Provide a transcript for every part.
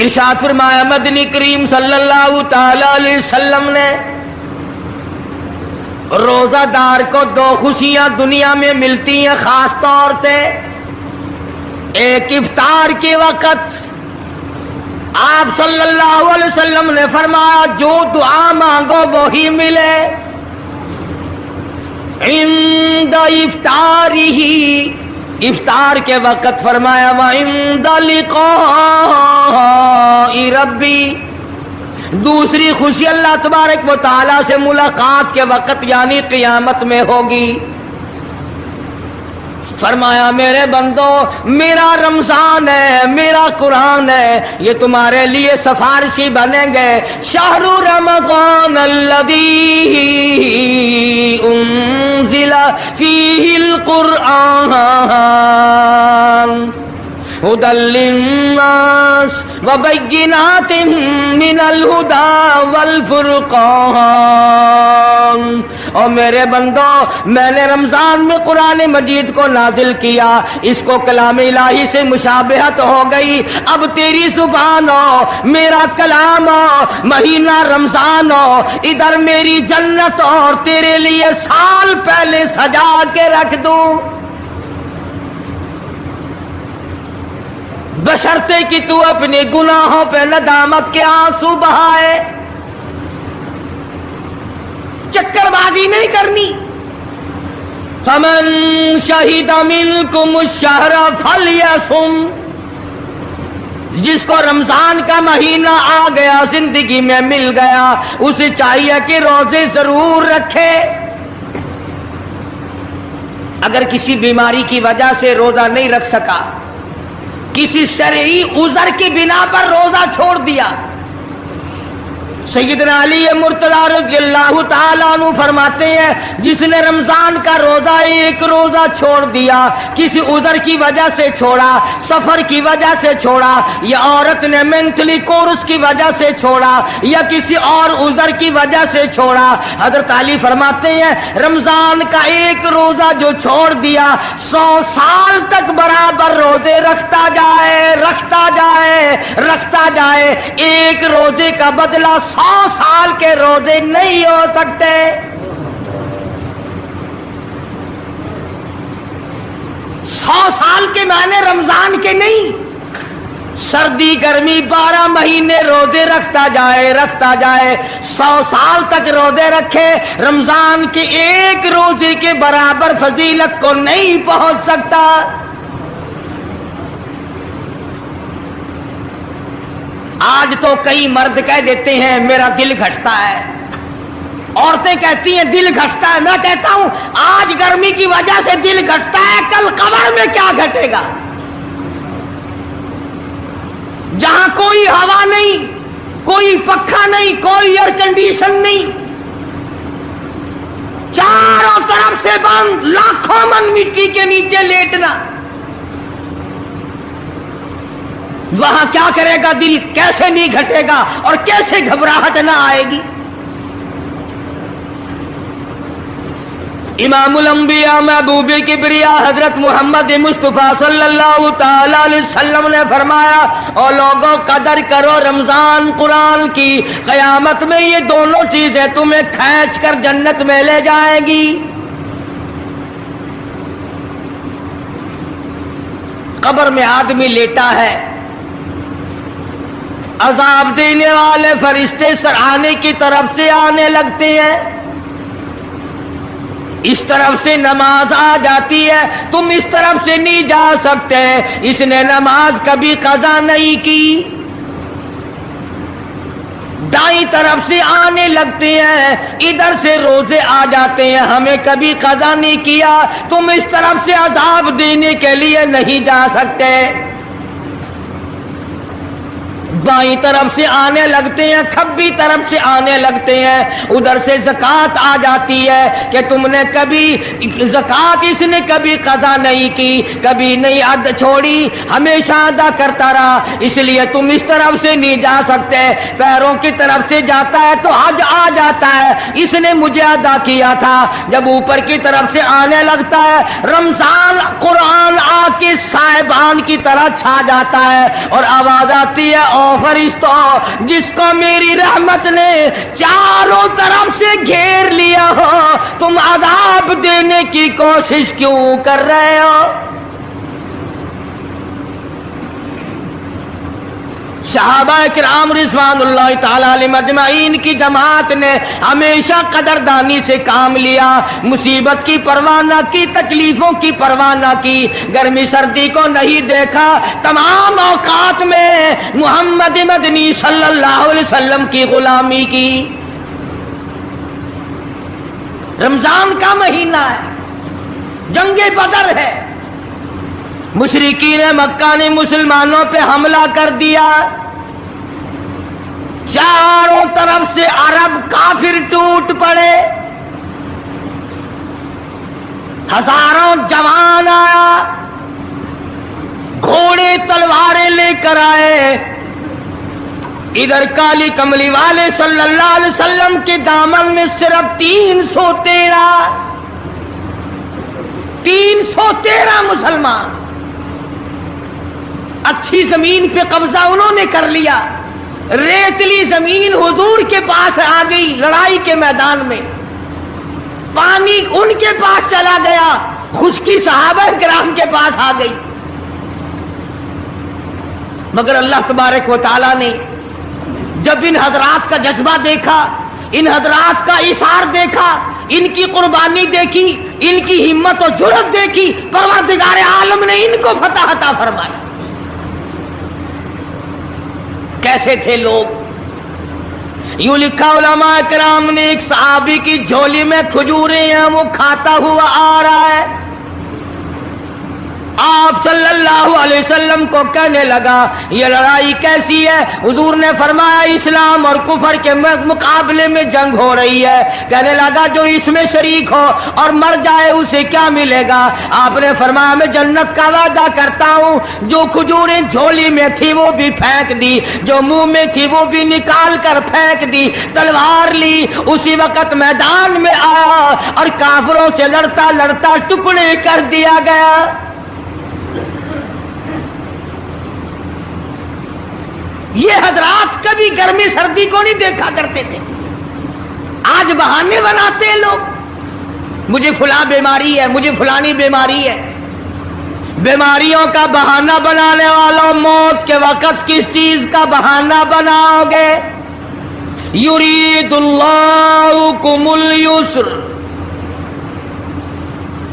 ارشاد فرمایا مدنی کریم صلی اللہ تعالی علیہ وسلم نے روزہ دار کو دو خوشیاں دنیا میں ملتی ہیں خاص طور سے، ایک افطار کے وقت آپ صلی اللہ علیہ وسلم نے فرمایا جو دعا مانگو وہی ملے، عند افطارہ، افطار کے وقت فرمایا وعند لقاء ربی، دوسری خوشی اللہ تبارک و تعالی سے ملاقات کے وقت یعنی قیامت میں ہوگی۔ فرمایا میرے بندو میرا رمضان ہے، میرا قرآن ہے، یہ تمہارے لیے سفارشی بنیں گے۔ شہر رمضان الذی انزل فیہ القرآن ہدی للناس وبینات من الہدی والفرقان۔ اور میرے بندو میں نے رمضان میں قرآن مجید کو نازل کیا، اس کو کلام الہی سے مشابہت ہو گئی، اب تیری زبان ہو، میرا کلام ہو، مہینہ رمضان ہو، ادھر میری جنت اور تیرے لیے سال پہلے سجا کے رکھ دوں، بشرطے کہ تو اپنے گناہوں پہ ندامت کے آنسو بہائے، چکر بازی نہیں کرنی۔ فمن شہد منکم الشہر فلیصم، جس کو رمضان کا مہینہ آ گیا، زندگی میں مل گیا، اسے چاہیے کہ روزے ضرور رکھے۔ اگر کسی بیماری کی وجہ سے روزہ نہیں رکھ سکا، کسی شرعی عذر کی بنا پر روزہ چھوڑ دیا، سیدنا علی مرتضی رضی اللہ تعالیٰ عنہ فرماتے ہیں جس نے رمضان کا روزہ ایک روزہ چھوڑ دیا، کسی عذر کی وجہ سے چھوڑا، سفر کی وجہ سے چھوڑا، یا عورت نے مینٹلی کورس کی وجہ سے چھوڑا، یا کسی اور عذر کی وجہ سے چھوڑا، حضرت علی فرماتے ہیں رمضان کا ایک روزہ جو چھوڑ دیا 100 سال تک برابر روزے رکھتا جائے، رکھتا جائے، رکھتا جائے، ایک روزے کا بدلہ 100 سال کے روزے نہیں ہو سکتے۔ 100 سال کے معنی رمضان کے نہیں، سردی گرمی 12 مہینے روزے رکھتا جائے، رکھتا جائے، 100 سال تک روزے رکھے، رمضان کے ایک روزے کے برابر فضیلت کو نہیں پہنچ سکتا۔ آج تو کئی مرد کہہ دیتے ہیں میرا دل گھٹتا ہے، عورتیں کہتی ہیں دل گھٹتا ہے، میں کہتا ہوں آج گرمی کی وجہ سے دل گھٹتا ہے، کل قبر میں کیا گھٹے گا؟ جہاں کوئی ہوا نہیں، کوئی پنکھا نہیں، کوئی ایئر کنڈیشن نہیں، چاروں طرف سے بند، لاکھوں من مٹی کے نیچے لیٹنا، وہاں کیا کرے گا دل؟ کیسے نہیں گھٹے گا اور کیسے گھبراہٹ نہ آئے گی؟ امام الانبیاء محبوب کبریا حضرت محمد مصطفیٰ صلی اللہ تعالی علیہ وسلم نے فرمایا اور لوگوں قدر کرو رمضان قرآن کی، قیامت میں یہ دونوں چیزیں تمہیں کھینچ کر جنت میں لے جائیں گی۔ قبر میں آدمی لیٹا ہے، عذاب دینے والے فرشتے سرانے کی طرف سے آنے لگتے ہیں، اس طرف سے نماز آ جاتی ہے، تم اس طرف سے نہیں جا سکتے، اس نے نماز کبھی قضا نہیں کی، دائیں طرف سے آنے لگتے ہیں، ادھر سے روزے آ جاتے ہیں، ہمیں کبھی قضا نہیں کیا، تم اس طرف سے عذاب دینے کے لیے نہیں جا سکتے، بائیں طرف سے آنے لگتے ہیں، کھبی طرف سے آنے لگتے ہیں، ادھر سے زکوٰۃ آ جاتی ہے کہ تم نے کبھی زکوٰۃ اس نے کبھی قضا نہیں کی، کبھی نہیں عد چھوڑی، ہمیشہ ادا کرتا رہا، اس لیے تم اس طرف سے نہیں جا سکتے، پیروں کی طرف سے جاتا ہے تو حج آ جاتا ہے، اس نے مجھے ادا کیا تھا، جب اوپر کی طرف سے آنے لگتا ہے رمضان قرآن آ کے صاحبان کی طرح چھا جاتا ہے اور آواز آتی ہے او फरिश्तों, जिसको मेरी रहमत ने चारों तरफ से घेर लिया हो, तुम अजाब देने की कोशिश क्यों कर रहे हो? सहाबा किराम रिज़वानुल्लाह ताला अलैहिम अजमाइन की जमात ने हमेशा कदरदानी से काम लिया, मुसीबत की परवाह न की, तकलीफों की परवाह न की, गर्मी सर्दी को नहीं देखा, तमाम औकात में मोहम्मद मदनी सल्लल्लाहु अलैहि वसल्लम की गुलामी की। रमजान का महीना है, जंगे बदर है, मुशरिकीन मक्का ने मुसलमानों पे हमला कर दिया, चारों तरफ से अरब काफिर टूट पड़े, हजारों जवान आया, घोड़े तलवारें लेकर आए। इधर काली कमली वाले सल्लल्लाहु अलैहि वसल्लम के दामन में सिर्फ 313 मुसलमान, अच्छी जमीन पे कब्जा उन्होंने कर लिया, रेतली जमीन हुजूर के पास आ गई, लड़ाई के मैदान में पानी उनके पास चला गया, खुश्की सहाबा किराम के पास आ गई। मगर अल्लाह तबारक व तआला ने जब इन हजरात का जज्बा देखा, इन हजरात का इशार देखा, इनकी कुर्बानी देखी, इनकी हिम्मत और जुर्रत देखी, परवरदिगार आलम ने इनको फतह अता फरमाई। कैसे थे लोग? यूं लिखा उलमा किराम ने, एक सहाबी की झोली में खजूरें हैं, वो खाता हुआ आ रहा है, आप सल्लल्लाहु अलैहि वसल्लम को कहने लगा ये लड़ाई कैसी है? हुजूर ने फरमाया इस्लाम और कुफर के मुकाबले में जंग हो रही है। कहने लगा जो इसमें शरीक हो और मर जाए उसे क्या मिलेगा? आपने फरमाया मैं जन्नत का वादा करता हूँ। जो खजूरें झोली में थी वो भी फेंक दी, जो मुंह में थी वो भी निकाल कर फेंक दी, तलवार ली, उसी वक्त मैदान में आया और काफिरों से लड़ता लड़ता टुकड़े कर दिया गया। ये हजरात कभी गर्मी सर्दी को नहीं देखा करते थे, आज बहाने बनाते हैं लोग, मुझे फुला बीमारी है, मुझे फुलानी बीमारी है। बीमारियों का बहाना बनाने वालों, मौत के वक्त किस चीज का बहाना बनाओगे? युरीदुल्लाहु कुमुल युस्र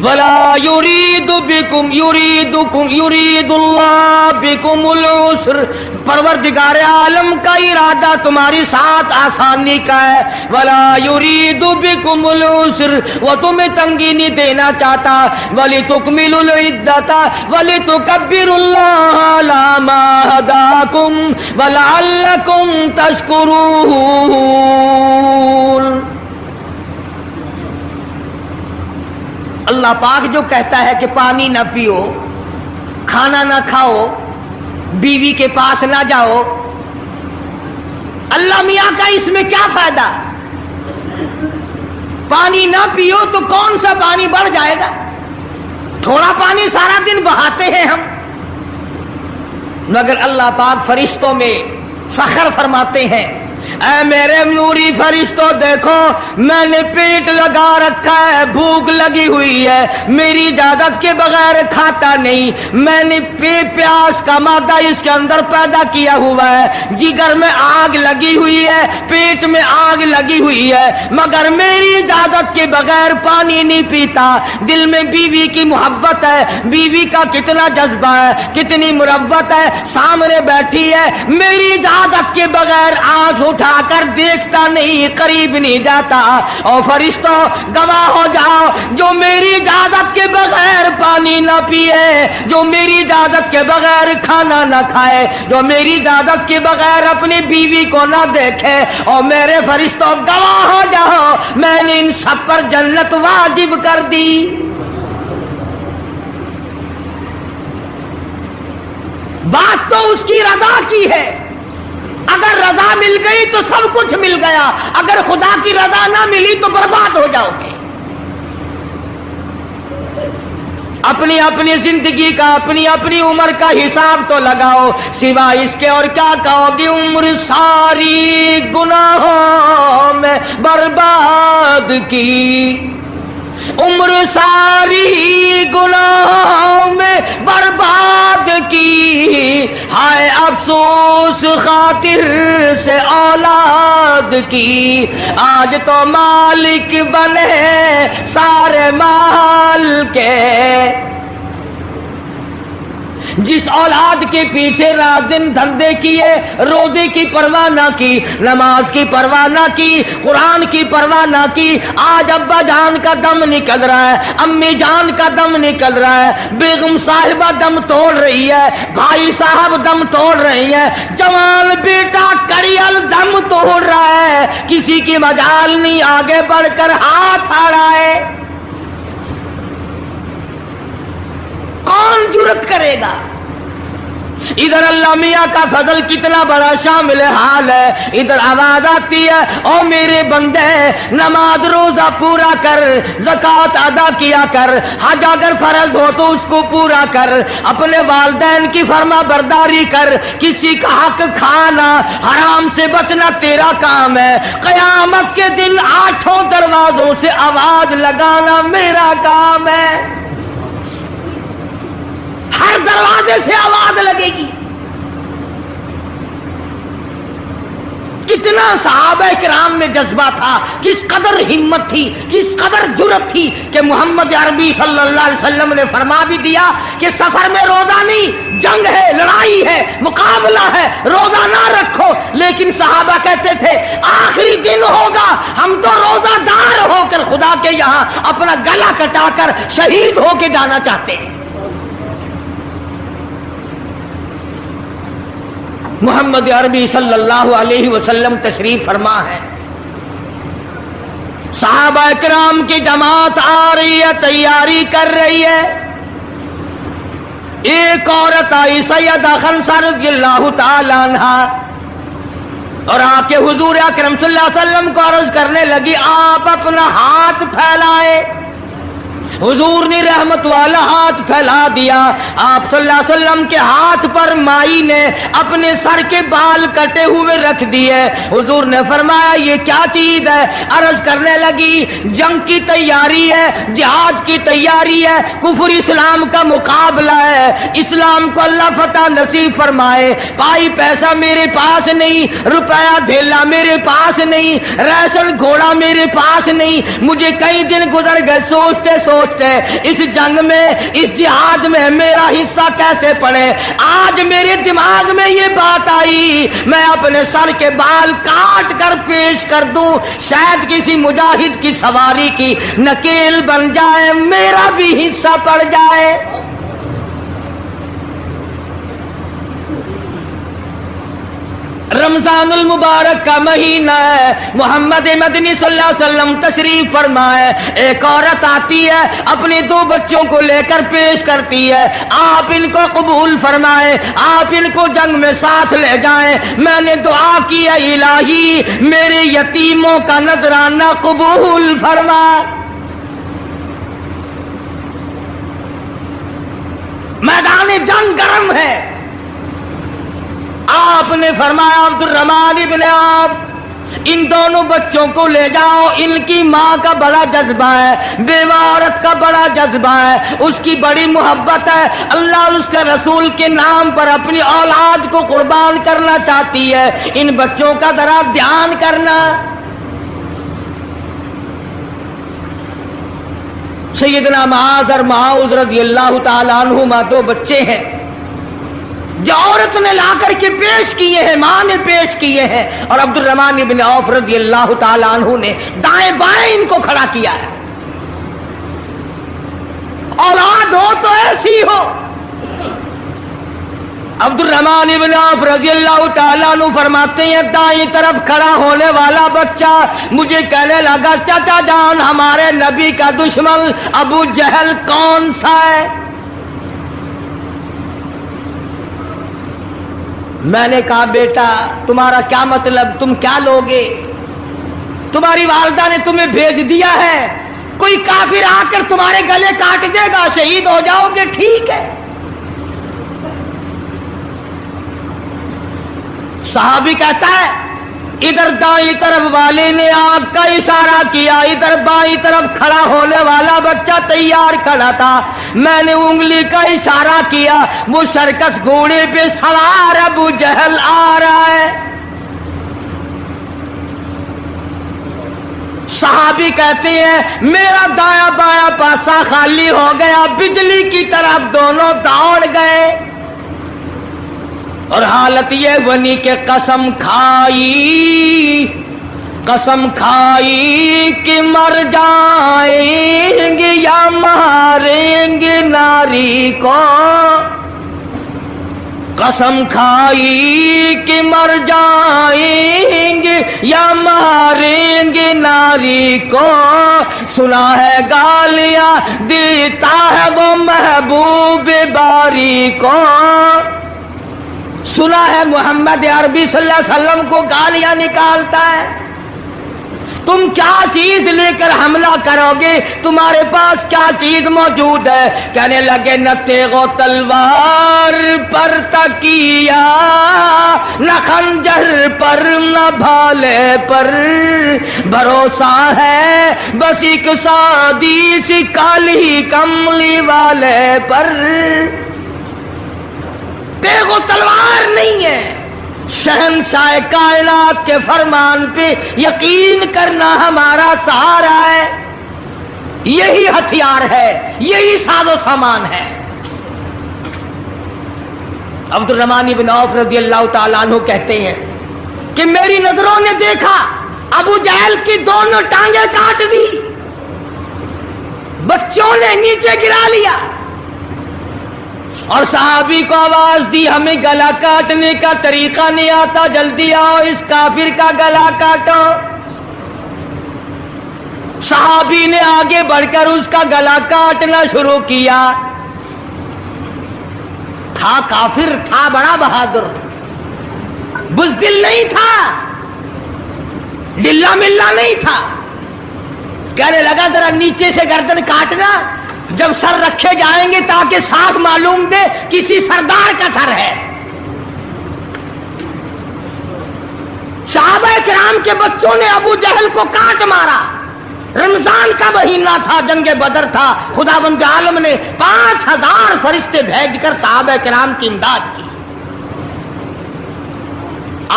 वला युरीदु बिकुम युरीदुल्लाह बिकुमुल उस्र। परवरदिगार आलम का इरादा तुम्हारी साथ आसानी का है। वला युरीदु बिकुमुल उस्र, वो तुम्हें तंगी नहीं देना चाहता। वली तुकमिलुल इद्दता वली तुकब्बिरुल्लाह अला मा हदाकुम वलअल्लकुम तशकुरून। अल्लाह पाक जो कहता है कि पानी ना पियो, खाना ना खाओ, बीवी के पास ना जाओ, अल्लाह मियां का इसमें क्या फायदा? पानी ना पियो तो कौन सा पानी बढ़ जाएगा? थोड़ा पानी सारा दिन बहाते हैं हम। मगर अल्लाह पाक फरिश्तों में फख्र फरमाते हैं, ऐ मेरे नूरी फरिश्तों देखो, मैंने पेट लगा रखा है, भूख लगी हुई है, मेरी इजाजत के बगैर खाता नहीं। मैंने प्यास का मादा इसके अंदर पैदा किया हुआ है, जिगर में आग लगी हुई है, पेट में आग लगी हुई है, मगर मेरी इजाजत के बगैर पानी नहीं पीता। दिल में बीवी की मोहब्बत है, बीवी का कितना जज्बा है, कितनी मुरब्बत है, सामने बैठी है, मेरी इजाजत के बगैर आंख उठाकर देखता नहीं, करीब नहीं जाता। और फरिश्तों गवाह हो जाओ, जो मेरी इजाजत के बगैर पानी ना पिए, जो मेरी इजाजत के बगैर खाना ना खाए, जो मेरी इजाजत के बगैर अपनी बीवी को ना देखे, और मेरे फरिश्तों गवाह हो जाओ, मैंने इन सब पर जन्नत वाजिब कर दी। बात तो उसकी रजा की है। अगर रजा मिल गई तो सब कुछ मिल गया, अगर खुदा की रजा ना मिली तो बर्बाद हो जाओगे। अपनी अपनी जिंदगी का अपनी अपनी उम्र का हिसाब तो लगाओ, सिवा इसके और क्या कहोगे। उम्र सारी गुनाहों में बर्बाद की, उम्र सारी गुनाहों में बर्बाद की, हाय अफसोस खातिर से औलाद की। आज तो मालिक बने सारे माल के, जिस औलाद के पीछे रात दिन धंधे किए, रोजे की परवाह ना की, नमाज की परवाह ना की, कुरान की परवाह ना की, आज अब्बा जान का दम निकल रहा है, अम्मी जान का दम निकल रहा है, बेगम साहिबा दम तोड़ रही है, भाई साहब दम तोड़ रही है, जवान बेटा कड़ियल दम तोड़ रहा है, किसी की मजाल नहीं आगे बढ़कर हाथ आ रहा है। कौन जुर्रत करेगा? इधर अल्लाह मियाँ का फजल कितना बड़ा शामिल हाल है, इधर आवाज आती है, ओ मेरे बंदे नमाज रोजा पूरा कर, ज़कात अदा किया कर, हज अगर फर्ज हो तो उसको पूरा कर, अपने वालिदैन की फर्मा बरदारी कर, किसी का हक खाना हराम से बचना तेरा काम है। क़यामत के दिन 8 दरवाजों से आवाज लगाना मेरा काम है। हर दरवाजे से आवाज लगेगी। कितना सहाबा किराम में जज्बा था, किस कदर हिम्मत थी, किस कदर जुर्रत थी कि मोहम्मद अरबी सल्लल्लाहु अलैहि वसल्लम ने फरमा भी दिया कि सफर में रोजा नहीं, जंग है, लड़ाई है, मुकाबला है, रोजा ना रखो। लेकिन सहाबा कहते थे आखिरी दिन होगा, हम तो रोजादार होकर खुदा के यहाँ अपना गला कटाकर शहीद होके जाना चाहते हैं। मोहम्मद अरबी सल्लल्लाहु अलैहि वसल्लम तशरीफ फरमा है, सहाबा किराम की जमात आ रही है, तैयारी कर रही है। एक औरत आई सैयदा खंसा रज़ियल्लाहु ताला अन्हा, और आके हुजूर अकरम सल्लल्लाहु अलैहि वसल्लम को अर्ज करने लगी, आप अपना हाथ फैलाए। हुजूर ने रहमत वाला हाथ फैला दिया। आप सल्लल्लाहु अलैहि वसल्लम के हाथ पर माई ने अपने सर के बाल कटे हुए रख दिए। हुजूर ने फरमाया ये क्या चीज है? अर्ज करने लगी जंग की तैयारी है, जिहाद की तैयारी है, कुफर इस्लाम का मुकाबला है, इस्लाम को अल्लाह फतह नसीब फरमाए। पाई पैसा मेरे पास नहीं, रुपया धेला मेरे पास नहीं, राशन घोड़ा मेरे पास नहीं, मुझे कई दिन गुजर गए सोचते सोचते इस जंग में, इस जिहाद में मेरा हिस्सा कैसे पड़े। आज मेरे दिमाग में ये बात आई, मैं अपने सर के बाल काट कर पेश कर दूं, शायद किसी मुजाहिद की सवारी की नकेल बन जाए, मेरा भी हिस्सा पड़ जाए। रमजानुल मुबारक का महीना है, मोहम्मद मदनी सल्लल्लाहु अलैहि वसल्लम तशरीफ फरमाए। एक औरत आती है, अपने 2 बच्चों को लेकर पेश करती है, आप इनको कबूल फरमाए, आप इनको जंग में साथ ले जाएं। मैंने दुआ की है इलाही मेरे यतीमों का नजराना कबूल फरमा। मैदान जंग गर्म है। आपने फरमाया अब्दुल रहमान इब्ने आप इन दोनों बच्चों को ले जाओ, इनकी माँ का बड़ा जज्बा है, बेवा औरत का बड़ा जज्बा है, उसकी बड़ी मोहब्बत है, अल्लाह और उसके रसूल के नाम पर अपनी औलाद को कुर्बान करना चाहती है, इन बच्चों का जरा ध्यान करना। सैयदना मुआज़ और मुआज़ रज़ियल्लाहु ताला अन्हुमा 2 बच्चे हैं जो औरत ने ला करके पेश किए हैं, मां ने पेश किए हैं, और अब्दुल रहमान इब्न औफ रज़ियल्लाहु ताला अन्हु ने दाएं बाएं इनको खड़ा किया है। औलाद हो तो ऐसी हो। अब्दुल रहमान इब्न औफ रज़ियल्लाहु ताला अन्हु फरमाते हैं दाएं तरफ खड़ा होने वाला बच्चा मुझे कहने लगा चाचा जान हमारे नबी का दुश्मन अबू जहल कौन सा है? मैंने कहा बेटा तुम्हारा क्या मतलब, तुम क्या लोगे? तुम्हारी वालिदा ने तुम्हें भेज दिया है, کوئی کافر آ کر تمہارے گلے کاٹ دے گا، شہید ہو جاؤ گے، ٹھیک ہے۔ صحابی کہتا ہے ادھر دائیں طرف والے نے آگ کا اشارہ کیا، ادھر بائیں طرف کھڑا ہونے والا بچہ تیار کھڑا تھا، میں نے انگلی کا اشارہ کیا، وہ سرکس گھوڑے پہ سوار ابو جہل آ رہا ہے۔ صحابی کہتے ہیں میرا دایاں بایاں پاسا خالی ہو گیا، بجلی کی طرف دونوں دوڑ گئے، اور حالت یہ بنی کہ قسم کھائی کہ مر جائیں گے یا ماریں گے ناری کو، قسم کھائی کہ مر جائیں گے یا ماریں گے ناری کو، سنا ہے گالیاں دیتا ہے وہ محبوب باری کو، سنا ہے محمد عربی صلی اللہ علیہ وسلم کو گالیاں نکالتا ہے۔ تم کیا چیز لے کر حملہ کرو گے، تمہارے پاس کیا چیز موجود ہے؟ کہنے لگے نہ تیغ و تلوار پر تکیہ، نہ خنجر پر نہ بھالے پر، بھروسہ ہے بس ایک سادی سی کالی کملی والے پر۔ تیغ و تلوار نہیں ہے، شہنشاہ کائنات کے فرمان پہ یقین کرنا ہمارا سہارا ہے، یہی ہتھیار ہے، یہی ساز و سامان ہے۔ عبد الرحمن بن عوف رضی اللہ تعالیٰ عنہ کہتے ہیں کہ میری نظروں نے دیکھا ابو جہل کی دونوں ٹانگیں کاٹ دی، بچوں نے نیچے گرا لیا، اور صحابی کو آواز دی ہمیں گلا کاٹنے کا طریقہ نہیں آتا، جلدی آؤ اس کافر کا گلا کاٹو۔ صحابی نے آگے بڑھ کر اس کا گلا کاٹنا شروع کیا۔ تھا کافر، تھا بڑا بہادر، بزدل نہیں تھا، ڈلا ملا نہیں تھا، کہنے لگا ذرا نیچے سے گردن کاٹنا، جب سر رکھے جائیں گے تاکہ صاف معلوم دے کسی سردار کا سر ہے۔ صحابہ کرام کے بچوں نے ابو جہل کو کاٹ مارا، رمضان کا مہینہ تھا، جنگ بدر تھا، خداوند عالم نے 5000 فرشتے بھیج کر صحابہ کرام کی امداد کی۔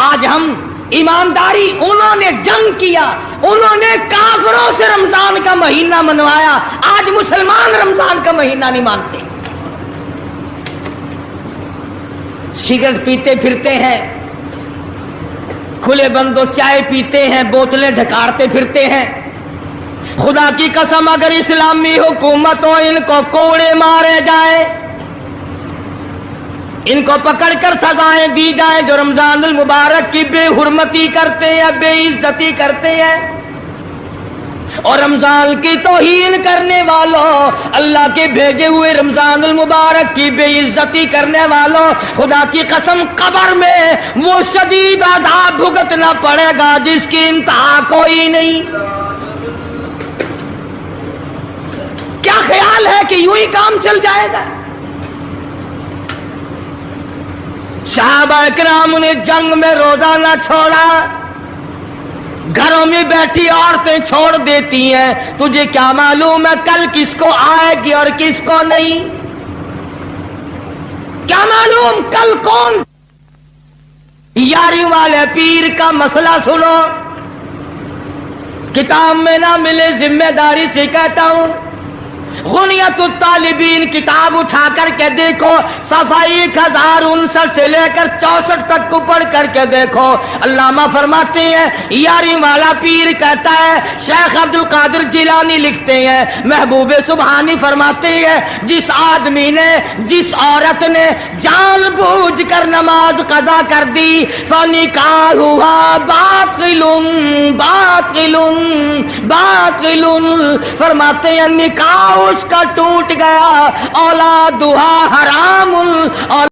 آج ہم ایمانداری، انہوں نے جنگ کیا، انہوں نے کافروں سے رمضان کا مہینہ منوایا، آج مسلمان رمضان کا مہینہ نہیں مانتے، سگریٹ پیتے پھرتے ہیں، کھلے بندوں چائے پیتے ہیں، بوتلیں ڈھکارتے پھرتے ہیں۔ خدا کی قسم اگر اسلامی حکومت ہو ان کو کوڑے مارے جائیں، ان کو پکڑ کر سزائیں دی جائیں جو رمضان المبارک کی بے حرمتی کرتے ہیں، بے عزتی کرتے ہیں، اور رمضان کی توہین کرنے والوں، اللہ کے بھیجے ہوئے رمضان المبارک کی بے عزتی کرنے والوں، خدا کی قسم قبر میں وہ شدید عذاب بھگتنا پڑے گا جس کی انتہا کوئی نہیں۔ کیا خیال ہے کہ یوں ہی کام چل جائے گا؟ صحابہ کرام نے جنگ میں روزہ نہ چھوڑا، گھروں میں بیٹھی عورتیں چھوڑ دیتی ہیں، تجھے کیا معلوم ہے کل کس کو آئے گی اور کس کو نہیں؟ کیا معلوم کل کون؟ یاری والے پیر کا مسئلہ سنو، کتاب میں نہ ملے ذمہ داری سے کہتا ہوں، غنیت الطالبین کتاب اٹھا کر کے دیکھو، صفحہ 1059 سے لے کر 64 تک کو پڑھ کر کے دیکھو، علامہ فرماتے ہیں یاری والا پیر کہتا ہے، شیخ عبد القادر جیلانی لکھتے ہیں، محبوب سبحانی فرماتے ہیں، جس آدمی نے، جس عورت نے جان بوجھ کر نماز قضا کر دی، فنکاحها باطل باطل باطل، فرماتے ہیں نکاح اس کا ٹوٹ گیا، اولادها حرام،